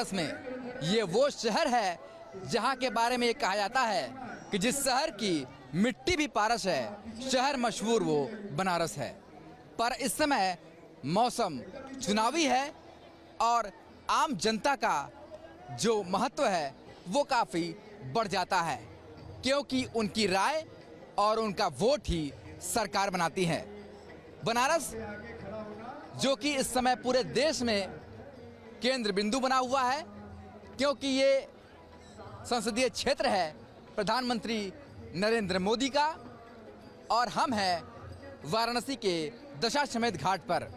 बनारस में ये वो शहर है जहाँ के बारे में ये कहा जाता है कि जिस शहर की मिट्टी भी पारस है, शहर मशहूर वो बनारस है। पर इस समय मौसम चुनावी है और आम जनता का जो महत्व है वो काफ़ी बढ़ जाता है, क्योंकि उनकी राय और उनका वोट ही सरकार बनाती है। बनारस जो कि इस समय पूरे देश में केंद्र बिंदु बना हुआ है, क्योंकि ये संसदीय क्षेत्र है प्रधानमंत्री नरेंद्र मोदी का, और हम हैं वाराणसी के दशाश्वमेध घाट पर।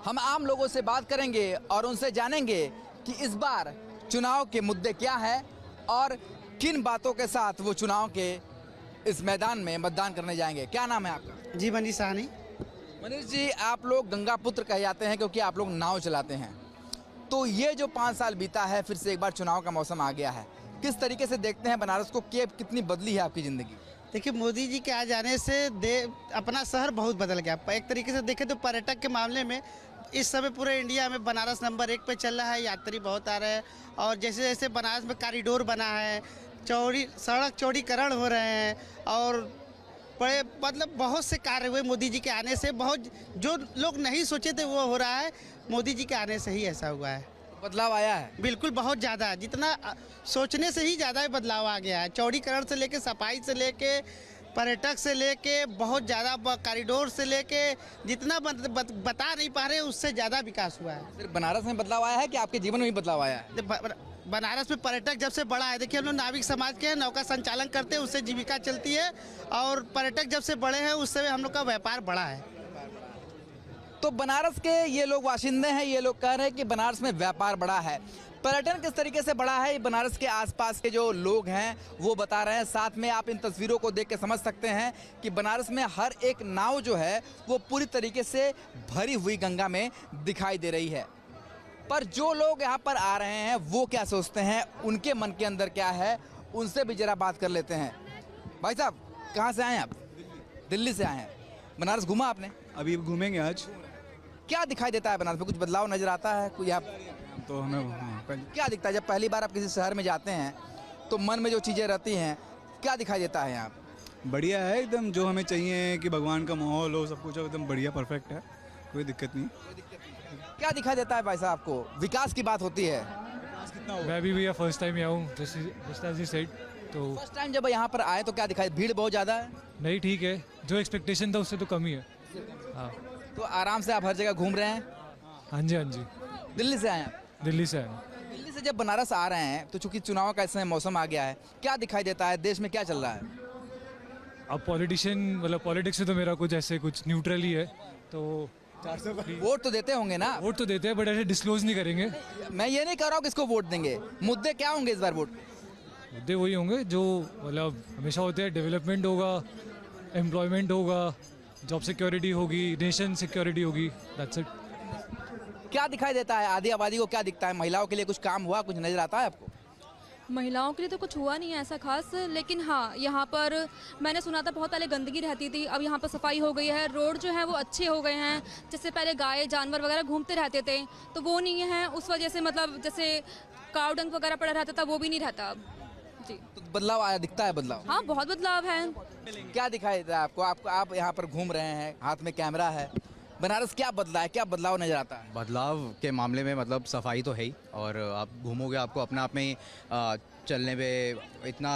हम आम लोगों से बात करेंगे और उनसे जानेंगे कि इस बार चुनाव के मुद्दे क्या हैं और किन बातों के साथ वो चुनाव के इस मैदान में मतदान करने जाएंगे। क्या नाम है आपका? जी मनीष साहनी। मनीष जी, आप लोग गंगा पुत्र कहे जाते हैं क्योंकि आप लोग नाव चलाते हैं। तो ये जो 5 साल बीता है, फिर से एक बार चुनाव का मौसम आ गया है, किस तरीके से देखते हैं बनारस को, कितनी बदली है आपकी ज़िंदगी? देखिए, मोदी जी के आ जाने से अपना शहर बहुत बदल गया। एक तरीके से देखें तो पर्यटक के मामले में इस समय पूरे इंडिया में बनारस नंबर 1 पे चल रहा है। यात्री बहुत आ रहे हैं और जैसे जैसे बनारस में कॉरिडोर बना है, सड़क चौड़ीकरण हो रहे हैं और बड़े मतलब बहुत से कार्य हुए मोदी जी के आने से। बहुत जो लोग नहीं सोचे थे वो हो रहा है, मोदी जी के आने से ही ऐसा हुआ है। बदलाव आया है? बिल्कुल, बहुत ज़्यादा, जितना सोचने से ही ज़्यादा बदलाव आ गया है। चौड़ीकरण से लेके, सफाई से लेके, पर्यटक से लेके, बहुत ज़्यादा कॉरिडोर से लेके, जितना बता नहीं पा रहे उससे ज़्यादा विकास हुआ है। सिर्फ बनारस में बदलाव आया है कि आपके जीवन में भी बदलाव आया है? बनारस में पर्यटक जब से बढ़ा है, देखिए हम लोग नाविक समाज के हैं, नौका संचालन करते हैं, उससे जीविका चलती है, और पर्यटक जब से बढ़े हैं उससे हम लोग का व्यापार बढ़ा है। तो बनारस के ये लोग वाशिंदे हैं, ये लोग कह रहे हैं कि बनारस में व्यापार बढ़ा है। पर्यटन किस तरीके से बढ़ा है, बनारस के आसपास के जो लोग हैं वो बता रहे हैं। साथ में आप इन तस्वीरों को देख के समझ सकते हैं कि बनारस में हर एक नाव जो है वो पूरी तरीके से भरी हुई गंगा में दिखाई दे रही है। पर जो लोग यहाँ पर आ रहे हैं वो क्या सोचते हैं, उनके मन के अंदर क्या है, उनसे भी जरा बात कर लेते हैं। भाई साहब, कहाँ से आए हैं आप? दिल्ली से आए हैं। बनारस घूमा आपने? अभी घूमेंगे आज। क्या दिखाई देता है बनारस में? कुछ बदलाव नजर आता है कोई? आप तो हमें क्या दिखता है जब पहली बार आप किसी शहर में जाते हैं तो मन में जो चीज़ें रहती हैं, क्या दिखाई देता है यहाँ? बढ़िया है एकदम, जो हमें चाहिए कि भगवान का माहौल हो, सब कुछ एकदम बढ़िया, परफेक्ट है, कोई दिक्कत नहीं। क्या दिखाई देता है भाई साहब आपको? विकास की बात होती है। मैं भी भैया फर्स्ट टाइम यहाँ हूँ, जस्ट एज यू सेड। तो फर्स्ट टाइम जब यहाँ पर आए तो क्या दिखाई? भीड़ बहुत ज़्यादा है? नहीं, ठीक है, जो एक्सपेक्टेशन था उससे तो कम ही है। हाँ, तो आराम से आप हर जगह घूम रहे हैं? हाँ जी, हाँ जी। दिल्ली से आए हैं? दिल्ली से आए। दिल्ली से जब बनारस आ रहे हैं तो चूंकि चुनाव का इस समय मौसम आ गया है, क्या दिखाई देता है? देश में क्या चल रहा है? अब पॉलिटिशियन मतलब पॉलिटिक्स से तो मेरा कुछ ऐसे कुछ न्यूट्रल ही है, तो वोट तो देते होंगे ना? वोट तो देते हैं बट ऐसे डिस्क्लोज नहीं करेंगे। मैं ये नहीं कह रहा हूँ किसको वोट देंगे, मुद्दे क्या होंगे इस बार वोट? मुद्दे वही होंगे जो मतलब हमेशा होते हैं। डेवलपमेंट होगा, एम्प्लॉयमेंट होगा, जॉब सिक्योरिटी होगी, नेशन सिक्योरिटी होगी, दैट्स इट। क्या दिखाई देता है? आधी आबादी को क्या दिखता है? महिलाओं के लिए कुछ काम हुआ, कुछ नजर आता है आपको? महिलाओं के लिए तो कुछ हुआ नहीं है ऐसा खास, लेकिन हाँ, यहाँ पर मैंने सुना था बहुत पहले गंदगी रहती थी, अब यहाँ पर सफाई हो गई है, रोड जो है वो अच्छे हो गए हैं। जैसे पहले गाय जानवर वगैरह घूमते रहते थे तो वो नहीं है, उस वजह से मतलब जैसे काव डंक वगैरह पड़ा रहता था वो भी नहीं रहता अब जी। तो बदलाव आया, दिखता है बदलाव? हाँ, बहुत बदलाव है। क्या दिखाई देता है आपको? आप यहाँ पर घूम रहे हैं, हाथ में कैमरा है, बनारस क्या बदला है, क्या बदलाव नजर आता है? बदलाव के मामले में मतलब सफाई तो है ही, और आप घूमोगे आपको अपने आप में ही चलने पे इतना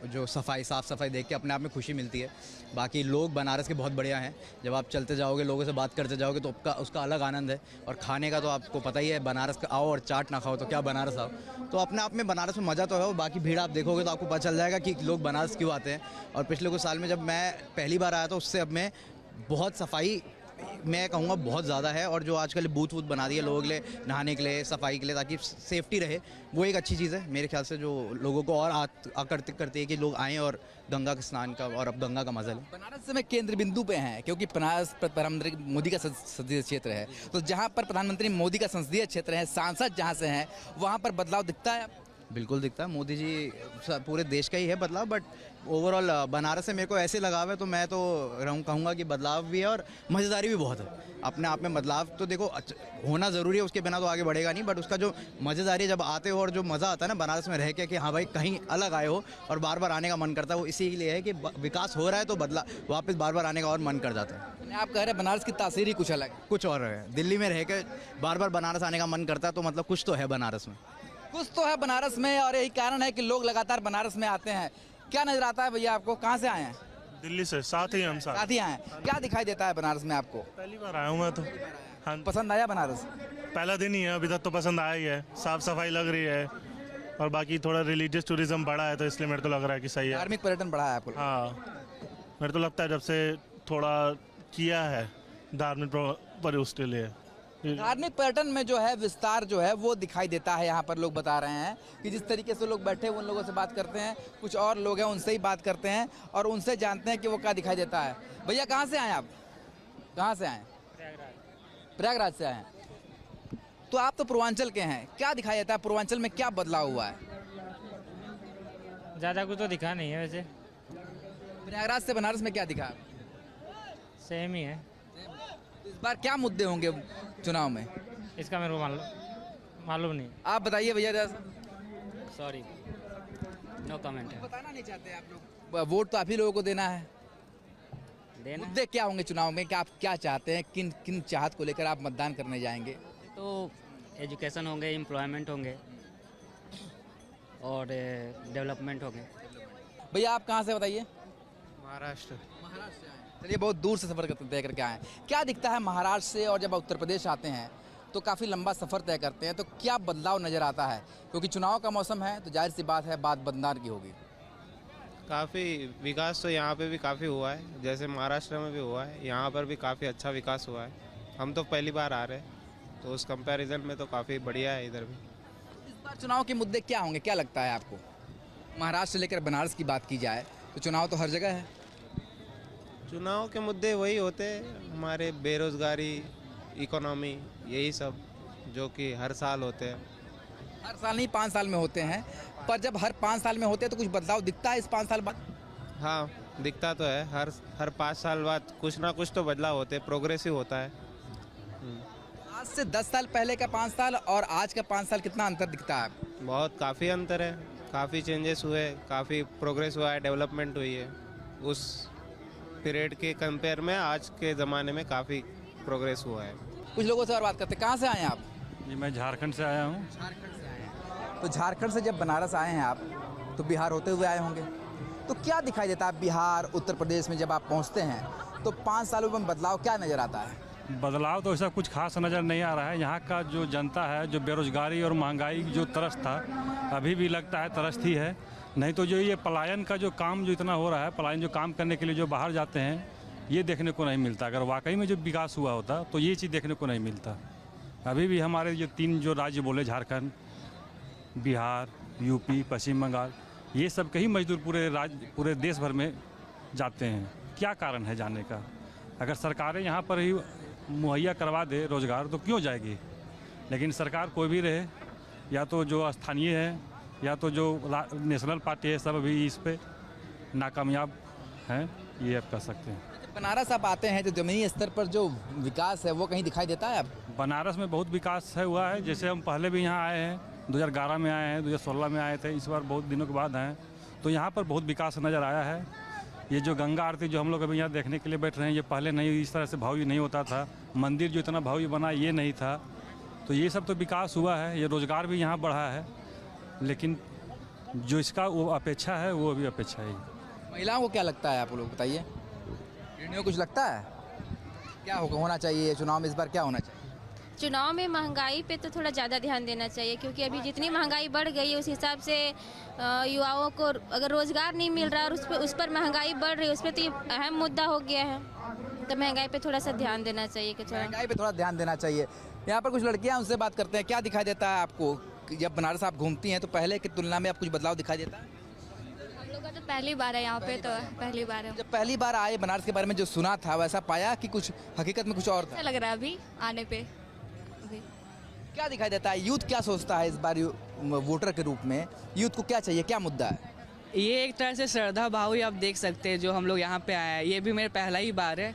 जो साफ़ सफाई देख के अपने आप में खुशी मिलती है। बाकी लोग बनारस के बहुत बढ़िया हैं, जब आप चलते जाओगे, लोगों से बात करते जाओगे तो उसका अलग आनंद है। और खाने का तो आपको पता ही है, बनारस का आओ और चाट ना खाओ तो क्या बनारस आओ। तो अपने आप में बनारस में मज़ा तो है, और बाकी भीड़ आप देखोगे तो आपको पता चल जाएगा कि लोग बनारस क्यों आते हैं। और पिछले कुछ साल में जब मैं पहली बार आया था उससे अब में बहुत सफाई मैं कहूँगा बहुत ज़्यादा है, और जो आजकल बूथ वूथ बना दिए लोगों के लिए, नहाने के लिए, सफाई के लिए, ताकि सेफ्टी रहे, वो एक अच्छी चीज़ है मेरे ख्याल से, जो लोगों को और आकर्षित करती है कि लोग आएँ और गंगा के स्नान का और अब गंगा का मजा लें। बनारस में केंद्र बिंदु पे हैं क्योंकि बनारस प्रधानमंत्री मोदी का संसदीय क्षेत्र है, तो जहाँ पर प्रधानमंत्री मोदी का संसदीय क्षेत्र है, सांसद जहाँ से हैं वहाँ पर बदलाव दिखता है? बिल्कुल दिखता है। मोदी जी पूरे देश का ही है बदलाव, बट ओवरऑल बनारस से मेरे को ऐसे लगाव है, तो मैं तो कहूँगा कि बदलाव भी है और मज़ेदारी भी बहुत है। अपने आप में बदलाव तो देखो होना ज़रूरी है, उसके बिना तो आगे बढ़ेगा नहीं, बट उसका जो मज़ेदारी जब आते हो और जो मज़ा आता है ना बनारस में रह के कि हाँ भाई कहीं अलग आए हो और बार बार आने का मन करता है, वो इसीलिए है कि विकास हो रहा है तो बदला वापस बार बार आने का और मन कर जाता है। यानी आप कह रहे हैं बनारस की तासीर ही कुछ अलग है। कुछ और है, दिल्ली में रह के बार बार बनारस आने का मन करता है, तो मतलब कुछ तो है बनारस में। कुछ तो है बनारस में, और यही कारण है कि लोग लगातार बनारस में आते हैं। क्या नजर आता है भैया आपको? कहाँ से आए हैं? दिल्ली से, साथ ही हम साथ। साथ ही आए हैं। क्या दिखाई देता है बनारस में आपको? पहली बार आया हूँ मैं तो। हाँ, पसंद आया बनारस? पहला दिन ही है, अभी तक तो पसंद आया ही है। साफ सफाई लग रही है और बाकी थोड़ा रिलीजियस टूरिज्म बढ़ा है, तो इसलिए मेरे को लग रहा है कि सही है। धार्मिक पर्यटन बढ़ा है आपको? हाँ, मेरे तो लगता है जब से थोड़ा किया है धार्मिक पर उसके लिए। धार्मिक पर्यटन में जो है विस्तार जो है वो दिखाई देता है। यहाँ पर लोग बता रहे हैं कि जिस तरीके से लोग बैठे उन लोगों से बात करते हैं, कुछ और लोग हैं उनसे ही बात करते हैं और उनसे जानते हैं कि वो क्या दिखाई देता है। भैया कहाँ से आए आप? कहाँ से आए? प्रयागराज से आए हैं। तो आप तो पूर्वांचल के हैं, क्या दिखाई देता है पूर्वांचल में, क्या बदलाव हुआ है? ज़्यादा कुछ तो दिखा नहीं है वैसे, प्रयागराज से बनारस में क्या दिखा? सेम ही है। इस बार क्या मुद्दे होंगे चुनाव में? इसका मेरे को मालूम नहीं। आप बताइए भैया जरा। सॉरी, नो कमेंट है। बताना नहीं चाहते आप लोग? वोट तो आप ही लोगों को देना है। देना मुद्दे क्या होंगे चुनाव में, क्या आप क्या चाहते हैं, किन किन चाहत को लेकर आप मतदान करने जाएंगे? तो एजुकेशन होंगे, एम्प्लॉयमेंट होंगे और डेवलपमेंट होंगे। भैया आप कहाँ से बताइए? महाराष्ट्र। महाराष्ट्र से आए। चलिए बहुत दूर से सफ़र तय करके आए हैं। क्या दिखता है महाराष्ट्र से, और जब उत्तर प्रदेश आते हैं तो काफ़ी लंबा सफ़र तय करते हैं, तो क्या बदलाव नज़र आता है? क्योंकि चुनाव का मौसम है तो जाहिर सी बात है बात बदलाव की होगी। काफ़ी विकास तो यहाँ पे भी काफ़ी हुआ है, जैसे महाराष्ट्र में भी हुआ है, यहाँ पर भी काफ़ी अच्छा विकास हुआ है। हम तो पहली बार आ रहे हैं, तो उस कंपैरिजन में तो काफ़ी बढ़िया है इधर भी। इस बार चुनाव के मुद्दे क्या होंगे, क्या लगता है आपको? महाराष्ट्र से लेकर बनारस की बात की जाए तो चुनाव तो हर जगह है। चुनाव के मुद्दे वही होते हैं हमारे, बेरोज़गारी, इकोनॉमी, यही सब जो कि हर साल होते हैं। हर साल नहीं, 5 साल में होते हैं, पर जब हर 5 साल में होते हैं तो कुछ बदलाव दिखता है इस 5 साल बाद? हाँ, दिखता तो है, हर 5 साल बाद कुछ ना कुछ तो बदलाव होते हैं, प्रोग्रेसिव होता है। आज से 10 साल पहले का 5 साल और आज का 5 साल कितना अंतर दिखता है? बहुत काफ़ी अंतर है, काफ़ी चेंजेस हुए, काफ़ी प्रोग्रेस हुआ है, डेवलपमेंट हुई है। उस पीरियड के कंपेयर में आज के ज़माने में काफ़ी प्रोग्रेस हुआ है। कुछ लोगों से और बात करते हैं। कहाँ से आए हैं आप? जी मैं झारखंड से आया हूँ। झारखंड से आए हैं। तो झारखंड से जब बनारस आए हैं आप तो बिहार होते हुए आए होंगे, तो क्या दिखाई देता है बिहार उत्तर प्रदेश में जब आप पहुँचते हैं तो 5 सालों में बदलाव क्या नज़र आता है? बदलाव तो ऐसा कुछ खास नज़र नहीं आ रहा है। यहाँ का जो जनता है, जो बेरोजगारी और महंगाई जो त्रस्त था, अभी भी लगता है त्रस्त ही है। नहीं तो जो ये पलायन का जो काम जो इतना हो रहा है, पलायन जो काम करने के लिए जो बाहर जाते हैं, ये देखने को नहीं मिलता। अगर वाकई में जो विकास हुआ होता तो ये चीज़ देखने को नहीं मिलता। अभी भी हमारे जो 3 जो राज्य बोले, झारखंड, बिहार, यूपी, पश्चिम बंगाल, ये सब के ही मजदूर पूरे देश भर में जाते हैं। क्या कारण है जाने का? अगर सरकारें यहाँ पर ही मुहैया करवा दे रोज़गार तो क्यों जाएगी? लेकिन सरकार कोई भी रहे, या तो जो स्थानीय है या तो जो नेशनल पार्टी है, सब अभी इस पे नाकामयाब हैं, ये आप कह सकते हैं। बनारस आप आते हैं तो ज़मीनी स्तर पर जो विकास है वो कहीं दिखाई देता है? अब बनारस में बहुत विकास है हुआ है। जैसे हम पहले भी यहाँ आए हैं, 2011 में आए हैं, 2016 में आए थे, इस बार बहुत दिनों के बाद आए हैं, तो यहाँ पर बहुत विकास नज़र आया है। ये जो गंगा आरती जो हम लोग अभी यहाँ देखने के लिए बैठ रहे हैं, ये पहले नहीं इस तरह से भव्य नहीं होता था। मंदिर जो इतना भव्य बना ये नहीं था। तो ये सब तो विकास हुआ है, ये रोज़गार भी यहाँ बढ़ा है, लेकिन जो इसका वो अपेक्षा है वो अभी अपेक्षा ही। महिलाओं को क्या लगता है, आप लोग बताइए? गृहिणियों को कुछ लगता है क्या होना चाहिए चुनाव में इस बार, क्या होना चाहिए? चुनाव में महंगाई पे तो थोड़ा ज़्यादा ध्यान देना चाहिए, क्योंकि अभी जितनी महंगाई बढ़ गई है उस हिसाब से युवाओं को अगर रोज़गार नहीं मिल रहा और उस पर महंगाई बढ़ रही है, उस पर तो ये अहम मुद्दा हो गया है। तो महंगाई पे थोड़ा सा ध्यान देना चाहिए कि थोड़ा महंगाई पे थोड़ा ध्यान देना चाहिए। यहाँ पर कुछ लड़कियाँ, उनसे बात करते हैं। क्या दिखाई देता है आपको जब बनारस आप घूमती हैं तो पहले की तुलना में आप कुछ बदलाव दिखाई देता है? हम लोग का तो पहली बार है यहाँ पे, तो पहली बार है। जब पहली बार आए बनारस के बारे में जो सुना था वैसा पाया कि कुछ हकीकत में कुछ और था? अच्छा लग रहा है अभी आने पे। अभी क्या दिखाई देता है, यूथ क्या सोचता है इस बार वोटर के रूप में, यूथ को क्या चाहिए, क्या मुद्दा है? ये एक तरह से श्रद्धा भाव ही आप देख सकते हैं, जो हम लोग यहाँ पे आए हैं, ये भी मेरा पहला ही बार है,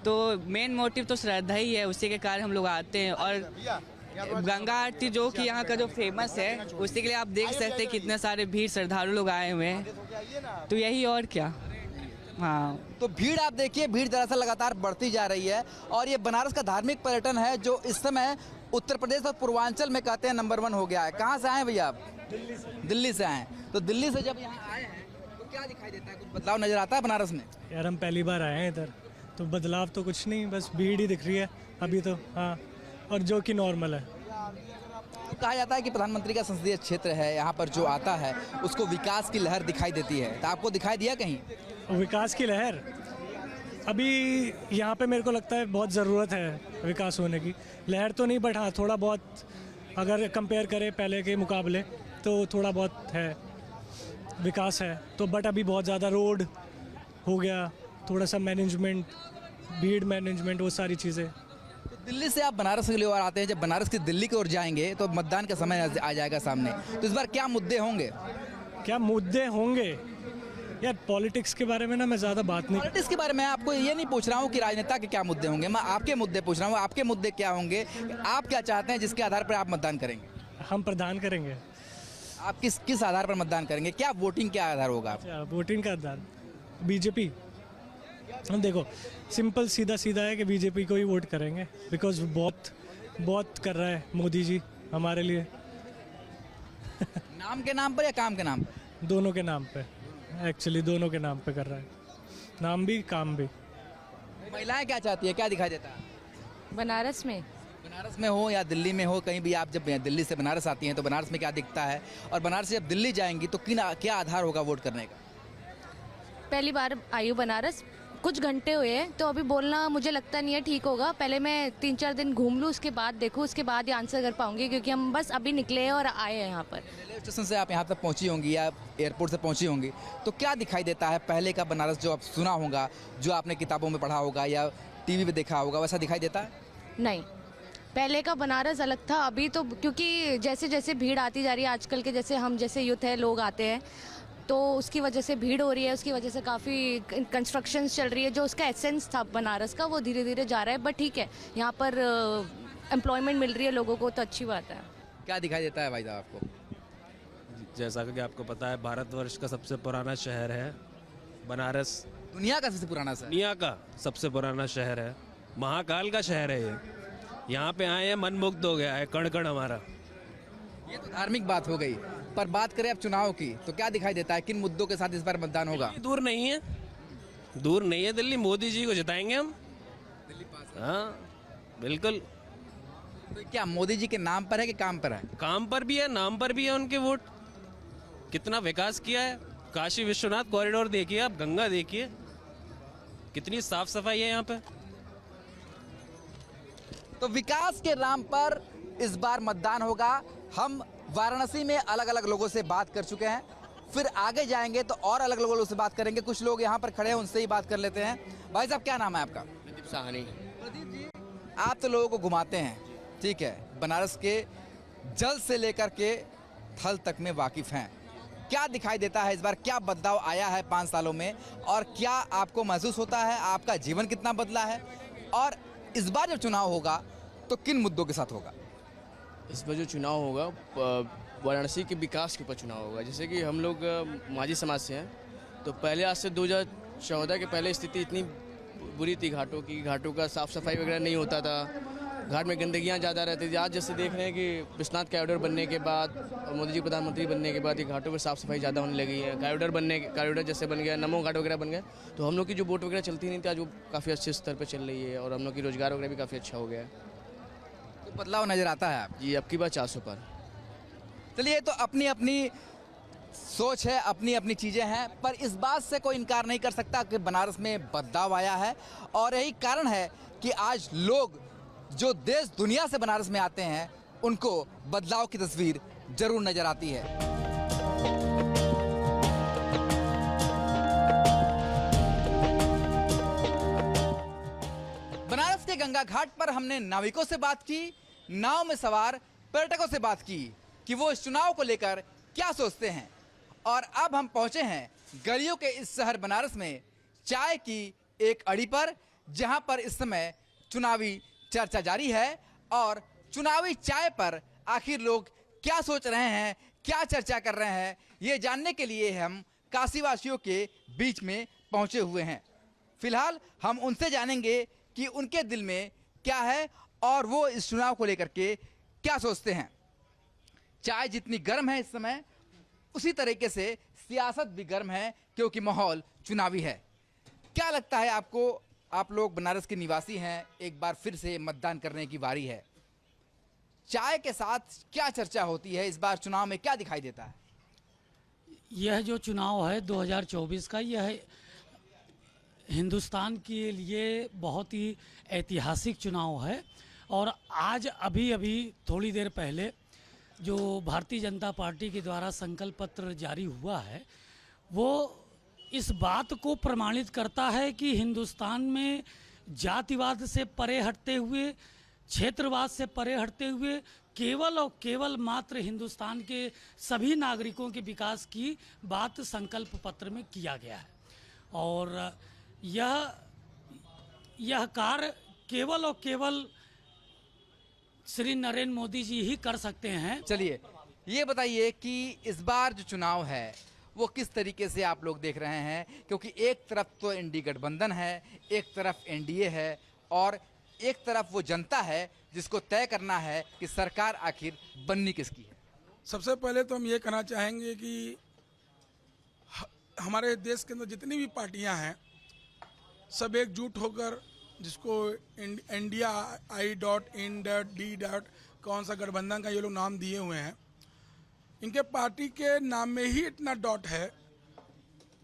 तो मेन मोटिव तो श्रद्धा ही है, उसी के कारण हम लोग आते हैं। और गंगा आरती जो कि यहाँ का जो फेमस है, उसी के लिए आप देख सकते हैं कितने सारे भीड़ श्रद्धालु लोग आए हुए हैं, तो यही और क्या। हाँ, तो भीड़ आप देखिए, भीड़ दरअसल लगातार बढ़ती जा रही है और ये बनारस का धार्मिक पर्यटन है जो इस समय उत्तर प्रदेश और पूर्वांचल में कहते हैं नंबर 1 हो गया है। कहाँ से आए हैं भैया आप? दिल्ली से आए हैं। तो दिल्ली से जब यहाँ आए हैं तो क्या दिखाई देता है, कुछ बदलाव नजर आता है बनारस में? यार हम पहली बार आए हैं इधर, तो बदलाव तो कुछ नहीं, बस भीड़ ही दिख रही है अभी तो। हाँ, और जो कि नॉर्मल है। तो कहा जाता है कि प्रधानमंत्री का संसदीय क्षेत्र है, यहाँ पर जो आता है उसको विकास की लहर दिखाई देती है, तो आपको दिखाई दिया कहीं विकास की लहर? अभी यहाँ पे मेरे को लगता है बहुत ज़रूरत है विकास होने की। लहर तो नहीं, बट हाँ थोड़ा बहुत अगर कंपेयर करें पहले के मुकाबले तो थोड़ा बहुत है, विकास है तो। बट अभी बहुत ज़्यादा रोड हो गया, थोड़ा सा मैनेजमेंट, भीड़ मैनेजमेंट, वो सारी चीज़ें। तो दिल्ली से आप बनारस के लिए और आते हैं, जब बनारस की दिल्ली की ओर जाएंगे तो मतदान का समय आ जाएगा सामने, तो इस बार क्या मुद्दे होंगे? क्या मुद्दे होंगे यार? पॉलिटिक्स के बारे में ना मैं ज़्यादा बात नहीं। पॉलिटिक्स के बारे में आपको ये नहीं पूछ रहा हूँ कि राजनेता के क्या मुद्दे होंगे, मैं आपके मुद्दे पूछ रहा हूँ, आपके मुद्दे क्या होंगे, आप क्या चाहते हैं जिसके आधार पर आप मतदान करेंगे? हम प्रदान करेंगे। आप किस आधार पर मतदान करेंगे, क्या वोटिंग क्या आधार होगा? अच्छा, वोटिंग का आधार बीजेपी। हम देखो सिंपल सीधा है कि बीजेपी को ही वोट करेंगे, बिकॉज बहुत कर रहा है मोदी जी हमारे लिए। नाम के नाम पर या काम के नाम पर? दोनों के नाम पे, एक्चुअली दोनों के नाम पे कर रहा है, नाम भी काम भी। महिलाएं क्या चाहती है, क्या दिखाई देता है बनारस में हो या दिल्ली में हो, कहीं भी आप जब दिल्ली से बनारस आती हैं तो बनारस में क्या दिखता है, और बनारस से जब दिल्ली जाएंगी तो क्या आधार होगा वोट करने का? पहली बार आई हूँ बनारस, कुछ घंटे हुए हैं, तो अभी बोलना मुझे लगता नहीं है ठीक होगा। पहले मैं 3-4 दिन घूम लूँ, उसके बाद देखूँ, उसके बाद ही आंसर कर पाऊंगी, क्योंकि हम बस अभी निकले हैं और आए हैं यहाँ पर। रेलवे स्टेशन से आप यहाँ तक पहुँची होंगी या एयरपोर्ट से पहुँची होंगी, तो क्या दिखाई देता है पहले का बनारस जो आप सुना होगा, जो आपने किताबों में पढ़ा होगा या टीवी पे देखा होगा, वैसा दिखाई देता है? नहीं, पहले का बनारस अलग था। अभी तो क्योंकि जैसे जैसे भीड़ आती जा रही है, आजकल के जैसे हम जैसे यूथ है लोग आते हैं, तो उसकी वजह से भीड़ हो रही है, उसकी वजह से काफ़ी कंस्ट्रक्शंस चल रही है। जो उसका एसेंस था बनारस का वो धीरे धीरे जा रहा है, बट ठीक है, यहाँ पर एम्प्लॉयमेंट मिल रही है लोगों को, तो अच्छी बात है। क्या दिखाई देता है भाई साहब आपको? जैसा कि आपको पता है, भारतवर्ष का सबसे पुराना शहर है बनारस। दुनिया का सबसे पुराना शहर? दुनिया का सबसे पुराना शहर है, महाकाल का शहर है ये। यहाँ पे आए हैं, मनमुग्ध हो गया है कण कण हमारा। ये तो धार्मिक बात हो गई, पर बात करें अब चुनाव की, तो क्या दिखाई देता है, किन मुद्दों के साथ इस बार मतदान होगा? दूर नहीं है दिल्ली, मोदी जी को जिताएंगे हम। हाँ बिल्कुल। तो क्या मोदी जी के नाम पर है कि काम पर है? काम पर भी है, नाम पर भी है उनके वोट। कितना विकास किया है, काशी विश्वनाथ कॉरिडोर देखिए आप, गंगा देखिए, कितनी साफ सफाई है यहाँ पे। तो विकास के नाम पर इस बार मतदान होगा। हम वाराणसी में अलग अलग लोगों से बात कर चुके हैं, फिर आगे जाएंगे तो और अलग अलग लोगों से बात करेंगे। कुछ लोग यहाँ पर खड़े हैं, उनसे ही बात कर लेते हैं। भाई साहब क्या नाम है आपका? प्रदीप साहनी। प्रदीप जी, आप तो लोगों को घुमाते हैं, ठीक है, बनारस के जल से लेकर के थल तक में वाकिफ हैं। क्या दिखाई देता है इस बार, क्या बदलाव आया है 5 सालों में, और क्या आपको महसूस होता है, आपका जीवन कितना बदला है, और इस बार जब चुनाव होगा तो किन मुद्दों के साथ होगा? इस बार जो चुनाव होगा वाराणसी के विकास के ऊपर चुनाव होगा। जैसे कि हम लोग माझी समाज से हैं, तो पहले आज से 2014 के पहले स्थिति इतनी बुरी थी घाटों की, घाटों का साफ़ सफाई वगैरह नहीं होता था, घाट में गंदगियाँ ज़्यादा रहती थी। आज जैसे देख रहे हैं कि विश्वनाथ कॉरिडोर बनने के बाद और मोदी जी प्रधानमंत्री बनने के बाद ये घाटों पर साफ़ सफाई ज़्यादा होने लगी है। कॉरिडोर जैसे बन गया, नमो घाट वगैरह बन गया, तो हम लोग की जो बोट वगैरह चलती नहीं थी, आज वो काफ़ी अच्छे स्तर पर चल रही है, और हम लोग की रोज़गार वगैरह भी काफ़ी अच्छा हो गया है। तो बदलाव नज़र आता है आप? जी, अब की बार 400 पर। चलिए, तो अपनी अपनी सोच है, अपनी अपनी चीज़ें हैं, पर इस बात से कोई इनकार नहीं कर सकता कि बनारस में बदलाव आया है, और यही कारण है कि आज लोग जो देश दुनिया से बनारस में आते हैं उनको बदलाव की तस्वीर जरूर नजर आती है। बनारस के गंगा घाट पर हमने नाविकों से बात की, नाव में सवार पर्यटकों से बात की कि वो इस चुनाव को लेकर क्या सोचते हैं। और अब हम पहुंचे हैं गलियों के इस शहर बनारस में चाय की एक अड़ी पर, जहां पर इस समय चुनावी चर्चा जारी है। और चुनावी चाय पर आखिर लोग क्या सोच रहे हैं, क्या चर्चा कर रहे हैं, ये जानने के लिए हम काशीवासियों के बीच में पहुंचे हुए हैं। फिलहाल हम उनसे जानेंगे कि उनके दिल में क्या है और वो इस चुनाव को लेकर के क्या सोचते हैं। चाय जितनी गर्म है इस समय, उसी तरीके से सियासत भी गर्म है, क्योंकि माहौल चुनावी है। क्या लगता है आपको? आप लोग बनारस के निवासी हैं, एक बार फिर से मतदान करने की बारी है। चाय के साथ क्या चर्चा होती है इस बार चुनाव में, क्या दिखाई देता है? यह जो चुनाव है 2024 का, यह हिंदुस्तान के लिए बहुत ही ऐतिहासिक चुनाव है। और आज अभी थोड़ी देर पहले जो भारतीय जनता पार्टी के द्वारा संकल्प पत्र जारी हुआ है, वो इस बात को प्रमाणित करता है कि हिंदुस्तान में जातिवाद से परे हटते हुए, क्षेत्रवाद से परे हटते हुए केवल और केवल मात्र हिंदुस्तान के सभी नागरिकों के विकास की बात संकल्प पत्र में किया गया है। और यह कार्य केवल और केवल श्री नरेंद्र मोदी जी ही कर सकते हैं। चलिए ये बताइए कि इस बार जो चुनाव है वो किस तरीके से आप लोग देख रहे हैं, क्योंकि एक तरफ तो इंडी गठबंधन है, एक तरफ एनडीए है और एक तरफ वो जनता है जिसको तय करना है कि सरकार आखिर बननी किसकी है। सबसे पहले तो हम ये कहना चाहेंगे कि हमारे देश के अंदर जितनी भी पार्टियां हैं सब एकजुट होकर, जिसको इंडिया I.in.D. कौन सा गठबंधन का ये लोग नाम दिए हुए हैं, इनके पार्टी के नाम में ही इतना डॉट है।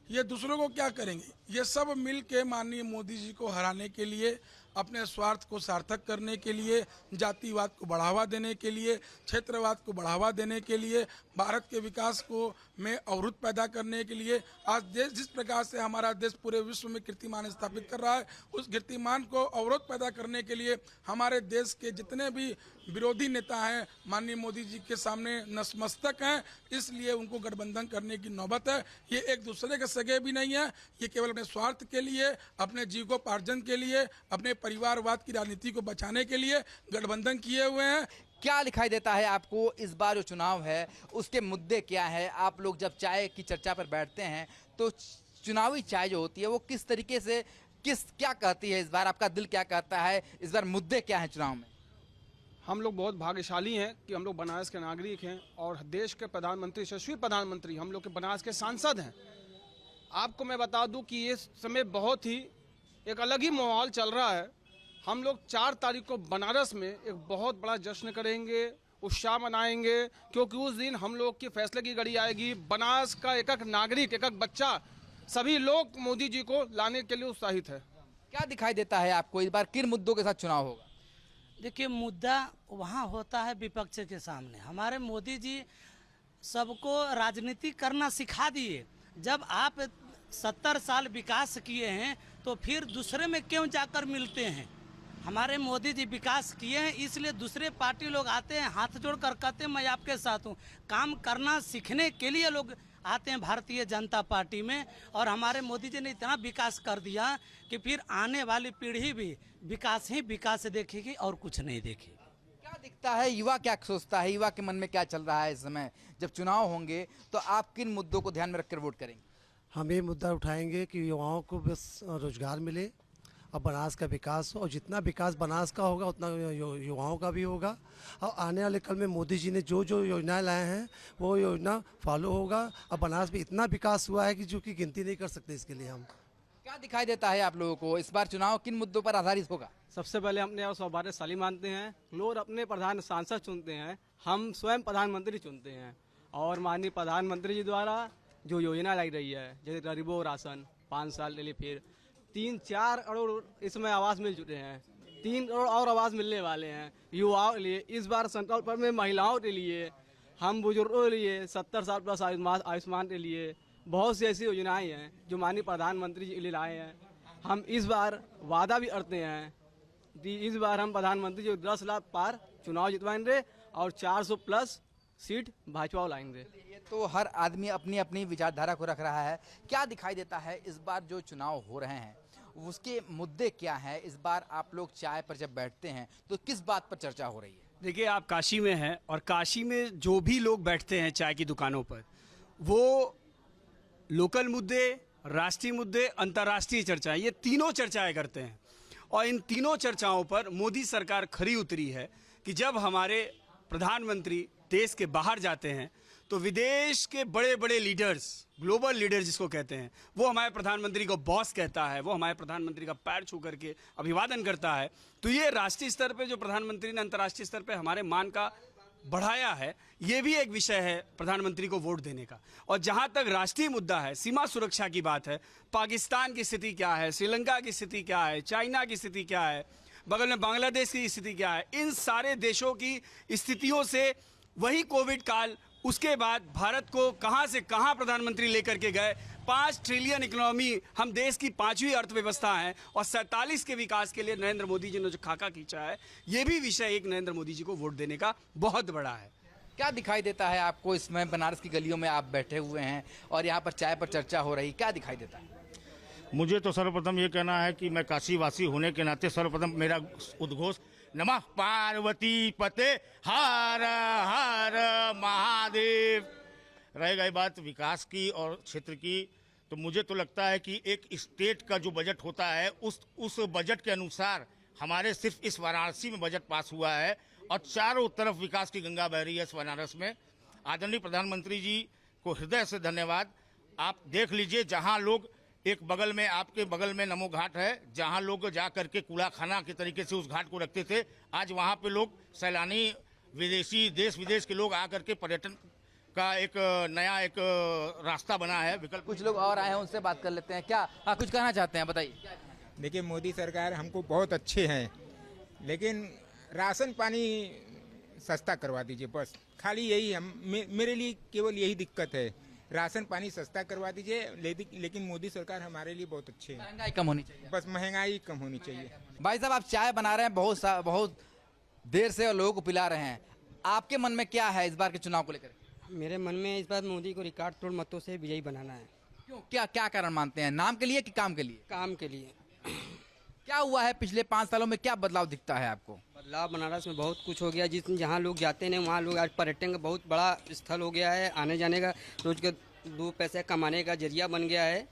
ये दूसरों को क्या करेंगे? ये सब मिल के माननीय मोदी जी को हराने के लिए, अपने स्वार्थ को सार्थक करने के लिए, जातिवाद को बढ़ावा देने के लिए, क्षेत्रवाद को बढ़ावा देने के लिए, भारत के विकास को में अवरुद्ध पैदा करने के लिए, आज देश जिस प्रकार से हमारा देश पूरे विश्व में कीर्तिमान स्थापित कर रहा है, उस कीर्तिमान को अवरोध पैदा करने के लिए हमारे देश के जितने भी विरोधी नेता हैं माननीय मोदी जी के सामने नतमस्तक हैं। इसलिए उनको गठबंधन करने की नौबत है। ये एक दूसरे के सगे भी नहीं है, ये केवल अपने स्वार्थ के लिए, अपने जीविकोपार्जन के लिए, अपने परिवारवाद की राजनीति को बचाने के लिए गठबंधन किए हुए हैं। क्या दिखाई देता है आपको इस बार जो चुनाव है उसके मुद्दे क्या है? आप लोग जब चाय की चर्चा पर बैठते हैं तो चुनावी चाय जो होती है वो किस तरीके से क्या कहती है? इस बार आपका दिल क्या कहता है? इस बार मुद्दे क्या हैं चुनाव में? हम लोग बहुत भाग्यशाली हैं कि हम लोग बनारस के नागरिक हैं और देश के प्रधानमंत्री, यशस्वी प्रधानमंत्री हम लोग के बनारस के सांसद हैं। आपको मैं बता दूं कि ये समय बहुत ही एक अलग ही माहौल चल रहा है। हम लोग 4 तारीख को बनारस में एक बहुत बड़ा जश्न करेंगे, उत्साह मनाएंगे, क्योंकि उस दिन हम लोग की फैसले की घड़ी आएगी। बनारस का एक एक नागरिक, एक एक बच्चा, सभी लोग मोदी जी को लाने के लिए उत्साहित है। क्या दिखाई देता है आपको इस बार किन मुद्दों के साथ चुनाव होगा? देखिए, मुद्दा वहाँ होता है विपक्ष के सामने। हमारे मोदी जी सबको राजनीति करना सिखा दिए। जब आप 70 साल विकास किए हैं तो फिर दूसरे में क्यों जाकर मिलते हैं? हमारे मोदी जी विकास किए हैं, इसलिए दूसरे पार्टी लोग आते हैं, हाथ जोड़कर कहते हैं मैं आपके साथ हूँ। काम करना सीखने के लिए लोग आते हैं भारतीय जनता पार्टी में। और हमारे मोदी जी ने इतना विकास कर दिया कि फिर आने वाली पीढ़ी भी विकास ही विकास देखेगी और कुछ नहीं देखेगी। क्या दिखता है, युवा क्या सोचता है, युवा के मन में क्या चल रहा है इस समय? जब चुनाव होंगे तो आप किन मुद्दों को ध्यान में रखकर वोट करेंगे? हम ये मुद्दा उठाएंगे कि युवाओं को बस रोजगार मिले और बनारस का विकास हो, और जितना विकास बनारस का होगा उतना युवाओं का भी होगा। और आने वाले कल में मोदी जी ने जो जो योजनाएं लाए हैं वो योजना फॉलो होगा। और बनारस में इतना विकास हुआ है कि जो कि गिनती नहीं कर सकते। इसके लिए हम क्या दिखाई देता है आप लोगों को इस बार चुनाव किन मुद्दों पर आधारित होगा? सबसे पहले अपने और सौभाग्यशाली मानते हैं, लोग अपने प्रधान सांसद चुनते हैं, हम स्वयं प्रधानमंत्री चुनते हैं। और माननीय प्रधानमंत्री जी द्वारा जो योजना लाई रही है, जैसे गरीबों राशन 5 साल के लिए, फिर 3-4 करोड़ इसमें आवास मिल चुके हैं, 3 करोड़ और आवास मिलने वाले हैं युवाओं के लिए। इस बार संकल्प में महिलाओं के लिए, हम बुजुर्गों के लिए, 70 साल प्लस आयुष्मान के लिए बहुत सी ऐसी योजनाएं हैं जो माननीय प्रधानमंत्री जी ले लाए हैं। हम इस बार वादा भी करते हैं कि इस बार हम प्रधानमंत्री जी 10 लाख पार चुनाव जितवाएंगे और 400 प्लस सीट भाजपा लाएंगे। ये तो हर आदमी अपनी अपनी विचारधारा को रख रहा है। क्या दिखाई देता है इस बार जो चुनाव हो रहे हैं उसके मुद्दे क्या हैं? इस बार आप लोग चाय पर जब बैठते हैं तो किस बात पर चर्चा हो रही है? देखिए, आप काशी में हैं और काशी में जो भी लोग बैठते हैं चाय की दुकानों पर, वो लोकल मुद्दे, राष्ट्रीय मुद्दे, अंतर्राष्ट्रीय चर्चाएं, ये तीनों चर्चाएं करते हैं। और इन तीनों चर्चाओं पर मोदी सरकार खरी उतरी है कि जब हमारे प्रधानमंत्री देश के बाहर जाते हैं तो विदेश के बड़े बड़े लीडर्स, ग्लोबल लीडर जिसको कहते हैं, वो हमारे प्रधानमंत्री को बॉस कहता है, वो हमारे प्रधानमंत्री का पैर छू करके अभिवादन करता है। तो ये राष्ट्रीय स्तर पे जो प्रधानमंत्री ने अंतर्राष्ट्रीय स्तर पे हमारे मान का बढ़ाया है, ये भी एक विषय है प्रधानमंत्री को वोट देने का। और जहां तक राष्ट्रीय मुद्दा है, सीमा सुरक्षा की बात है, पाकिस्तान की स्थिति क्या है, श्रीलंका की स्थिति क्या है, चाइना की स्थिति क्या है, बगल में बांग्लादेश की स्थिति क्या है, इन सारे देशों की स्थितियों से, वही कोविड काल, उसके बाद भारत को कहां से कहां प्रधानमंत्री लेकर के गए, 5 ट्रिलियन इकोनॉमी, हम देश की 5वीं अर्थव्यवस्था है, और 47 के विकास के लिए नरेंद्र मोदी जी ने जो खाका खींचा है, ये भी विषय एक नरेंद्र मोदी जी को वोट देने का बहुत बड़ा है। क्या दिखाई देता है आपको इसमें? बनारस की गलियों में आप बैठे हुए हैं और यहाँ पर चाय पर चर्चा हो रही, क्या दिखाई देता है? मुझे तो सर्वप्रथम ये कहना है कि मैं काशीवासी होने के नाते सर्वप्रथम मेरा उद्घोष नमः पार्वती पते हर हर महादेव। रह गई बात विकास की और क्षेत्र की, तो मुझे तो लगता है कि एक स्टेट का जो बजट होता है उस बजट के अनुसार हमारे सिर्फ इस वाराणसी में बजट पास हुआ है और चारों तरफ विकास की गंगा बह रही है इस बनारस में। आदरणीय प्रधानमंत्री जी को हृदय से धन्यवाद। आप देख लीजिए, जहां लोग एक बगल में, आपके बगल में नमो घाट है, जहां लोग जा करके कूड़ा खाना के तरीके से उस घाट को रखते थे, आज वहां पे लोग सैलानी, विदेशी, देश विदेश के लोग आकर के पर्यटन का एक नया एक रास्ता बना है, विकल्प। कुछ लोग और आए हैं, उनसे बात कर लेते हैं। क्या कुछ कहना चाहते हैं, बताइए। देखिए, मोदी सरकार हमको बहुत अच्छे हैं, लेकिन राशन पानी सस्ता करवा दीजिए, बस खाली यही मेरे लिए केवल यही दिक्कत है, राशन पानी सस्ता करवा दीजिए। लेकिन मोदी सरकार हमारे लिए बहुत अच्छे हैं। महंगाई कम होनी चाहिए, बस महंगाई कम होनी चाहिए। भाई साहब, आप चाय बना रहे हैं बहुत देर से और लोगों को पिला रहे हैं, आपके मन में क्या है इस बार के चुनाव को लेकर? मेरे मन में इस बार मोदी को रिकॉर्ड तोड़ मतों से विजयी बनाना है। क्यों, क्या कारण मानते हैं? नाम के लिए कि काम के लिए? काम के लिए। क्या हुआ है पिछले 5 सालों में, क्या बदलाव दिखता है आपको? बदलाव बनारस में बहुत कुछ हो गया, जहाँ लोग जाते हैं वहाँ लोग आज पर्यटन का बहुत बड़ा स्थल हो गया है, आने जाने का, रोज के 2 पैसे कमाने का जरिया बन गया है।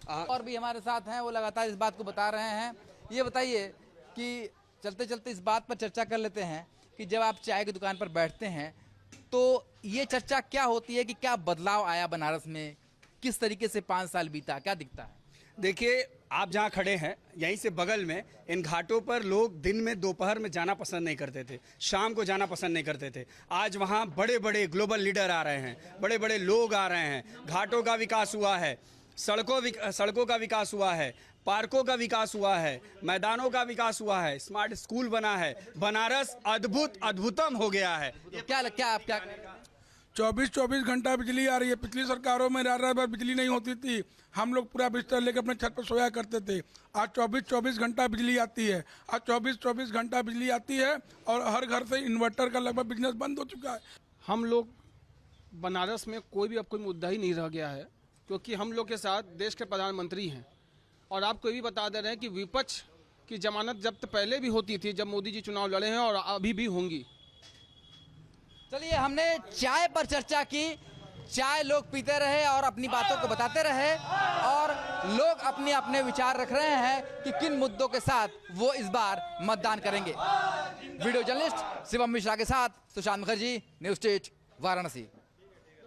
और भी हमारे साथ हैं, वो लगातार इस बात को बता रहे हैं। ये बताइए कि चलते चलते इस बात पर चर्चा कर लेते हैं कि जब आप चाय की दुकान पर बैठते हैं तो ये चर्चा क्या होती है कि क्या बदलाव आया बनारस में, किस तरीके से 5 साल बीता, क्या दिखता है? देखिए, आप जहाँ खड़े हैं, यहीं से बगल में इन घाटों पर लोग दिन में, दोपहर में जाना पसंद नहीं करते थे, शाम को जाना पसंद नहीं करते थे। आज वहाँ बड़े बड़े ग्लोबल लीडर आ रहे हैं, बड़े बड़े लोग आ रहे हैं, घाटों का विकास हुआ है, सड़कों का विकास हुआ है, पार्कों का विकास हुआ है, मैदानों का विकास हुआ है, स्मार्ट स्कूल बना है, बनारस अद्भुतम हो गया है। तो क्या 24 घंटा बिजली आ रही है। पिछली सरकारों में रात भर बिजली नहीं होती थी, हम लोग पूरा बिस्तर लेकर अपने छत पर सोया करते थे। आज 24 घंटा बिजली आती है। आज 24 घंटा बिजली आती है और हर घर से इन्वर्टर का लगभग बिजनेस बंद हो चुका है। हम लोग बनारस में कोई भी अब कोई मुद्दा ही नहीं रह गया है, क्योंकि हम लोग के साथ देश के प्रधानमंत्री हैं। और आपको ये भी बता दे रहे हैं कि विपक्ष की जमानत जब्त पहले भी होती थी जब मोदी जी चुनाव लड़े हैं और अभी भी होंगी। चलिए, हमने चाय पर चर्चा की, चाय लोग पीते रहे और अपनी बातों को बताते रहे और लोग अपने अपने विचार रख रहे हैं कि किन मुद्दों के साथ वो इस बार मतदान करेंगे। वीडियो जर्नलिस्ट शिवम मिश्रा के साथ सुशांत मुखर्जी, न्यूज़ स्टेट, वाराणसी।